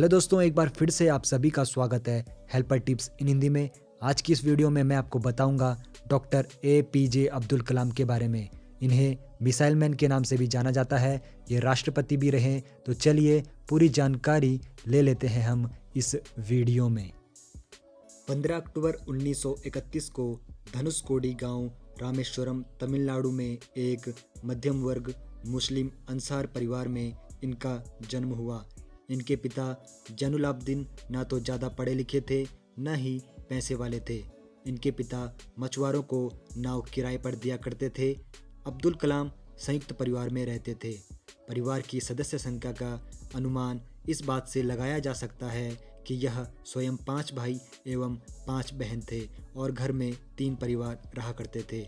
Hello दोस्तों, एक बार फिर से आप सभी का स्वागत है हेल्पर टिप्स इन हिंदी में। आज की इस वीडियो में मैं आपको बताऊंगा डॉक्टर APJ अब्दुल कलाम के बारे में। इन्हें मिसाइल मैन के नाम से भी जाना जाता है। ये राष्ट्रपति भी रहे। तो चलिए पूरी जानकारी ले लेते हैं हम इस वीडियो में। 15 अक्टूबर 1931 को धनुषकोडी गांव रामेश्वरम तमिलनाडु में एक मध्यम वर्ग मुस्लिम अंसार परिवार में इनका जन्म हुआ। इनके पिता जैनुलाब्दीन ना तो ज़्यादा पढ़े लिखे थे, न ही पैसे वाले थे। इनके पिता मछुआरों को नाव किराए पर दिया करते थे। अब्दुल कलाम संयुक्त परिवार में रहते थे। परिवार की सदस्य संख्या का अनुमान इस बात से लगाया जा सकता है कि यह स्वयं 5 भाई एवं 5 बहन थे और घर में 3 परिवार रहा करते थे।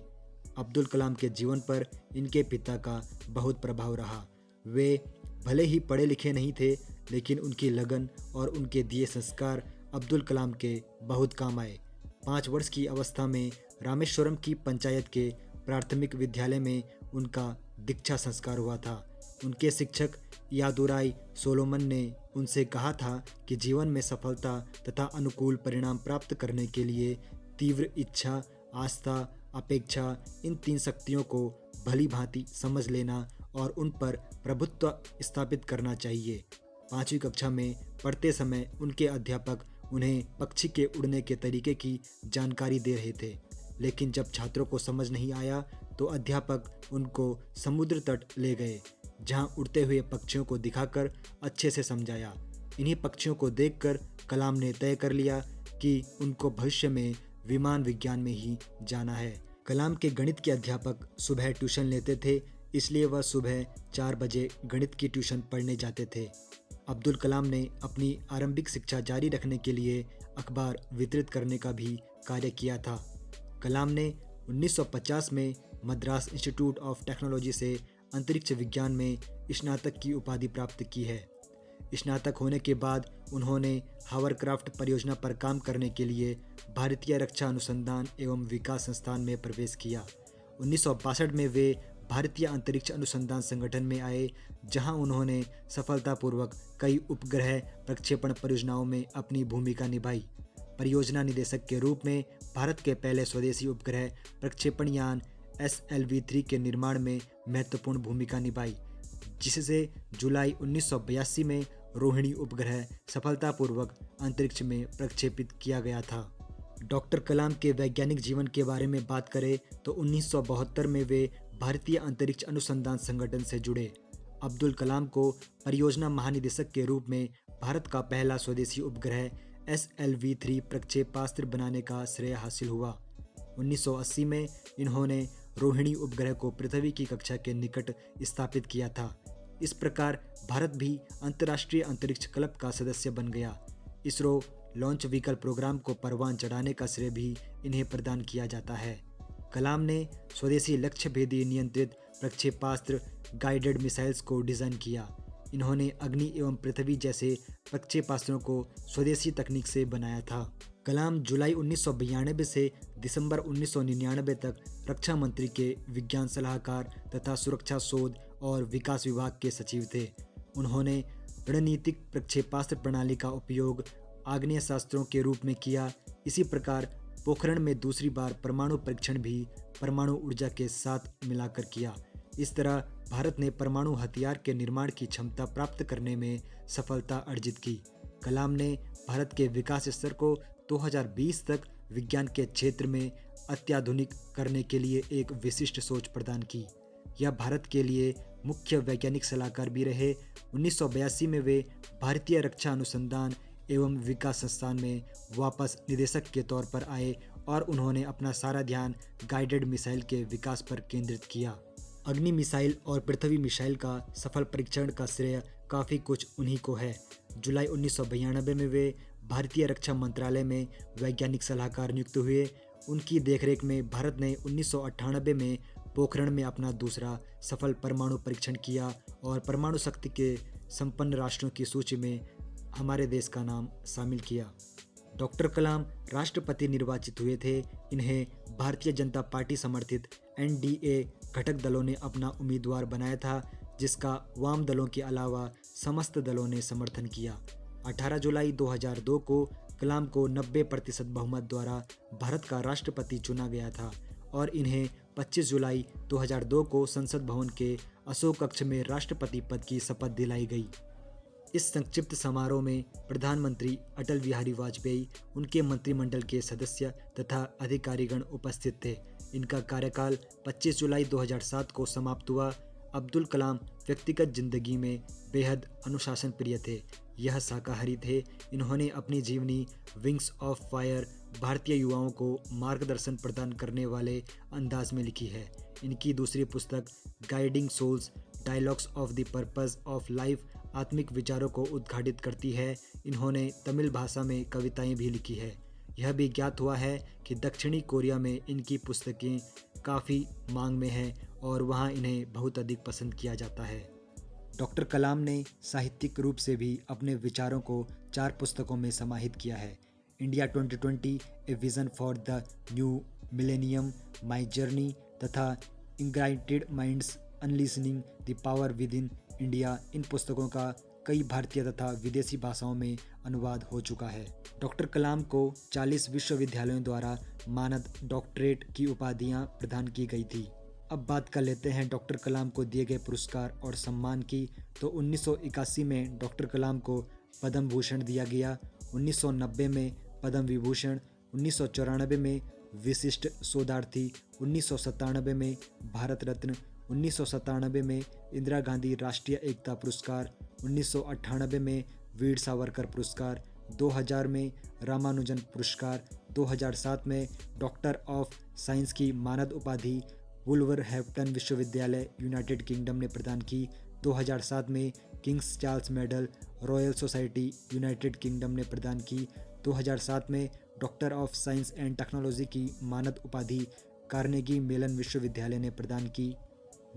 अब्दुल कलाम के जीवन पर इनके पिता का बहुत प्रभाव रहा। वे भले ही पढ़े लिखे नहीं थे, लेकिन उनकी लगन और उनके दिए संस्कार अब्दुल कलाम के बहुत काम आए। 5 वर्ष की अवस्था में रामेश्वरम की पंचायत के प्राथमिक विद्यालय में उनका दीक्षा संस्कार हुआ था। उनके शिक्षक यादुराई सोलोमन ने उनसे कहा था कि जीवन में सफलता तथा अनुकूल परिणाम प्राप्त करने के लिए तीव्र इच्छा, आस्था, अपेक्षा, इन 3 शक्तियों को भली भांति समझ लेना और उन पर प्रभुत्व स्थापित करना चाहिए। 5वीं कक्षा में पढ़ते समय उनके अध्यापक उन्हें पक्षी के उड़ने के तरीके की जानकारी दे रहे थे, लेकिन जब छात्रों को समझ नहीं आया तो अध्यापक उनको समुद्र तट ले गए, जहां उड़ते हुए पक्षियों को दिखाकर अच्छे से समझाया। इन्हीं पक्षियों को देखकर कलाम ने तय कर लिया कि उनको भविष्य में विमान विज्ञान में ही जाना है। कलाम के गणित के अध्यापक सुबह ट्यूशन लेते थे, इसलिए वह सुबह 4 बजे गणित की ट्यूशन पढ़ने जाते थे। अब्दुल कलाम ने अपनी आरंभिक शिक्षा जारी रखने के लिए अखबार वितरित करने का भी कार्य किया था। कलाम ने 1950 में मद्रास इंस्टीट्यूट ऑफ टेक्नोलॉजी से अंतरिक्ष विज्ञान में स्नातक की उपाधि प्राप्त की है। स्नातक होने के बाद उन्होंने हावरक्राफ्ट परियोजना पर काम करने के लिए भारतीय रक्षा अनुसंधान एवं विकास संस्थान में प्रवेश किया। 1962 में वे भारतीय अंतरिक्ष अनुसंधान संगठन में आए, जहां उन्होंने सफलतापूर्वक कई उपग्रह प्रक्षेपण परियोजनाओं में अपनी भूमिका निभाई। परियोजना निदेशक के रूप में भारत के पहले स्वदेशी उपग्रह प्रक्षेपण यान SLV-3 के निर्माण में महत्वपूर्ण भूमिका निभाई, जिससे जुलाई 1982 में रोहिणी उपग्रह सफलतापूर्वक अंतरिक्ष में प्रक्षेपित किया गया था। डॉक्टर कलाम के वैज्ञानिक जीवन के बारे में बात करें तो 1972 में वे भारतीय अंतरिक्ष अनुसंधान संगठन से जुड़े। अब्दुल कलाम को परियोजना महानिदेशक के रूप में भारत का पहला स्वदेशी उपग्रह SLV-3 प्रक्षेपास्त्र बनाने का श्रेय हासिल हुआ। 1980 में इन्होंने रोहिणी उपग्रह को पृथ्वी की कक्षा के निकट स्थापित किया था। इस प्रकार भारत भी अंतर्राष्ट्रीय अंतरिक्ष क्लब का सदस्य बन गया। इसरो लॉन्च व्हीकल प्रोग्राम को परवान चढ़ाने का श्रेय भी इन्हें प्रदान किया जाता है। कलाम ने स्वदेशी लक्ष्य भेदी नियंत्रित प्रक्षेपास्त्र गाइडेड मिसाइल्स को डिज़ाइन किया। इन्होंने अग्नि एवं पृथ्वी जैसे प्रक्षेपास्त्रों को स्वदेशी तकनीक से बनाया था। कलाम जुलाई 1992 से दिसंबर 1999 तक रक्षा मंत्री के विज्ञान सलाहकार तथा सुरक्षा शोध और विकास विभाग के सचिव थे। उन्होंने रणनीतिक प्रक्षेपास्त्र प्रणाली का उपयोग आग्नेय शास्त्रों के रूप में किया। इसी प्रकार पोखरण में दूसरी बार परमाणु परीक्षण भी परमाणु ऊर्जा के साथ मिलाकर किया। इस तरह भारत ने परमाणु हथियार के निर्माण की क्षमता प्राप्त करने में सफलता अर्जित की। कलाम ने भारत के विकास स्तर को 2020 तक विज्ञान के क्षेत्र में अत्याधुनिक करने के लिए एक विशिष्ट सोच प्रदान की। यह भारत के लिए मुख्य वैज्ञानिक सलाहकार भी रहे। 1982 में वे भारतीय रक्षा अनुसंधान एवं विकास संस्थान में वापस निदेशक के तौर पर आए और उन्होंने अपना सारा ध्यान गाइडेड मिसाइल के विकास पर केंद्रित किया। अग्नि मिसाइल और पृथ्वी मिसाइल का सफल परीक्षण का श्रेय काफ़ी कुछ उन्हीं को है। जुलाई 1992 में वे भारतीय रक्षा मंत्रालय में वैज्ञानिक सलाहकार नियुक्त हुए। उनकी देखरेख में भारत ने 1998 में पोखरण में अपना दूसरा सफल परमाणु परीक्षण किया और परमाणु शक्ति के संपन्न राष्ट्रों की सूची में हमारे देश का नाम शामिल किया। डॉक्टर कलाम राष्ट्रपति निर्वाचित हुए थे। इन्हें भारतीय जनता पार्टी समर्थित NDA घटक दलों ने अपना उम्मीदवार बनाया था, जिसका वाम दलों के अलावा समस्त दलों ने समर्थन किया। 18 जुलाई 2002 को कलाम को 90% बहुमत द्वारा भारत का राष्ट्रपति चुना गया था और इन्हें 25 जुलाई 2002 को संसद भवन के अशोक कक्ष में राष्ट्रपति पद की शपथ दिलाई गई। इस संक्षिप्त समारोह में प्रधानमंत्री अटल बिहारी वाजपेयी, उनके मंत्रिमंडल के सदस्य तथा अधिकारीगण उपस्थित थे। इनका कार्यकाल 25 जुलाई 2007 को समाप्त हुआ। अब्दुल कलाम व्यक्तिगत जिंदगी में बेहद अनुशासन प्रिय थे। यह शाकाहारी थे। इन्होंने अपनी जीवनी विंग्स ऑफ फायर भारतीय युवाओं को मार्गदर्शन प्रदान करने वाले अंदाज में लिखी है। इनकी दूसरी पुस्तक guiding souls dialogues of the purpose of life आत्मिक विचारों को उद्घाटित करती है। इन्होंने तमिल भाषा में कविताएं भी लिखी है। यह भी ज्ञात हुआ है कि दक्षिणी कोरिया में इनकी पुस्तकें काफ़ी मांग में हैं और वहाँ इन्हें बहुत अधिक पसंद किया जाता है। डॉक्टर कलाम ने साहित्यिक रूप से भी अपने विचारों को 4 पुस्तकों में समाहित किया है। India 2020, a vision for the new millennium, my journey तथा ignited minds unleashing the power within India. इन पुस्तकों का कई भारतीय तथा विदेशी भाषाओं में अनुवाद हो चुका है। डॉक्टर कलाम को 40 विश्वविद्यालयों द्वारा मानद डॉक्टरेट की उपाधियां प्रदान की गई थी। अब बात कर लेते हैं डॉक्टर कलाम को दिए गए पुरस्कार और सम्मान की। तो 1981 में डॉक्टर कलाम को पद्म भूषण दिया गया, 1990 में पद्म विभूषण, 1994 में विशिष्ट शोधार्थी, 1997 में भारत रत्न, 1997 में इंदिरा गांधी राष्ट्रीय एकता पुरस्कार, 1998 में वीर सावरकर पुरस्कार, 2000 में रामानुजन पुरस्कार, 2007 में डॉक्टर ऑफ साइंस की मानद उपाधि वुल्वरहैम्पटन विश्वविद्यालय यूनाइटेड किंगडम ने प्रदान की, 2007 में Kings Charles medal royal society United kingdom ने प्रदान की, 2007 में doctor of science and technology की मानद उपाधि कार्नेगी मेलन विश्वविद्यालय ने प्रदान की,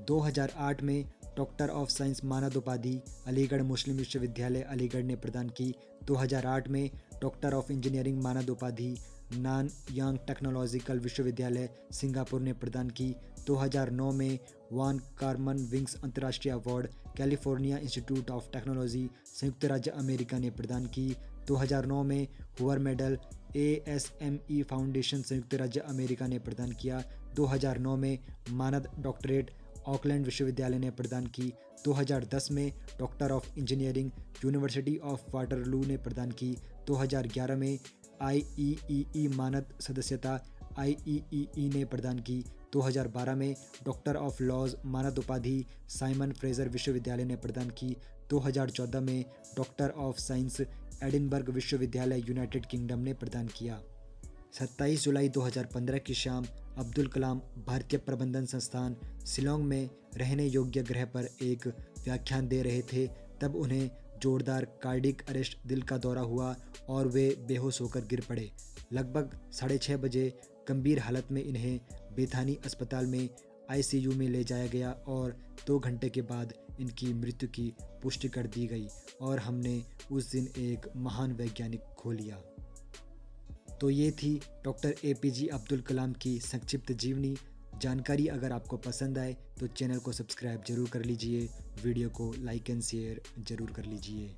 2008 में डॉक्टर ऑफ साइंस मानद उपाधि अलीगढ़ मुस्लिम विश्वविद्यालय अलीगढ़ ने प्रदान की, 2008 में डॉक्टर ऑफ इंजीनियरिंग मानद उपाधि नान यांग टेक्नोलॉजिकल विश्वविद्यालय सिंगापुर ने प्रदान की, 2009 में वान कार्मन विंग्स अंतर्राष्ट्रीय award California institute of technology संयुक्त राज्य अमेरिका ने प्रदान की, 2009 में हुवर मेडल ASME फाउंडेशन संयुक्त राज्य अमेरिका ने प्रदान किया, 2009 में मानद डॉक्टरेट ऑकलैंड विश्वविद्यालय ने प्रदान की, 2010 में doctor of engineering university of Waterloo ने प्रदान की, 2011 में IEEE मानद सदस्यता IEEE ने प्रदान की, 2012 में डॉक्टर ऑफ लॉज मानद उपाधि साइमन फ्रेजर विश्वविद्यालय ने प्रदान की, 2014 में डॉक्टर ऑफ साइंस एडिनबर्ग विश्वविद्यालय यूनाइटेड किंगडम ने प्रदान किया। 27 जुलाई 2015 की शाम अब्दुल कलाम भारतीय प्रबंधन संस्थान शिलोंग में रहने योग्य ग्रह पर एक व्याख्यान दे रहे थे। तब उन्हें जोरदार कार्डिक अरेस्ट, दिल का दौरा हुआ और वे बेहोश होकर गिर पड़े। लगभग 6:30 बजे गंभीर हालत में इन्हें बेथानी अस्पताल में ICU में ले जाया गया और 2 घंटे के बाद इनकी मृत्यु की पुष्टि कर दी गई और हमने उस दिन एक महान वैज्ञानिक खो लिया। तो ये थी डॉक्टर APJ अब्दुल कलाम की संक्षिप्त जीवनी। जानकारी अगर आपको पसंद आए तो चैनल को सब्सक्राइब जरूर कर लीजिए, वीडियो को लाइक एंड शेयर जरूर कर लीजिए।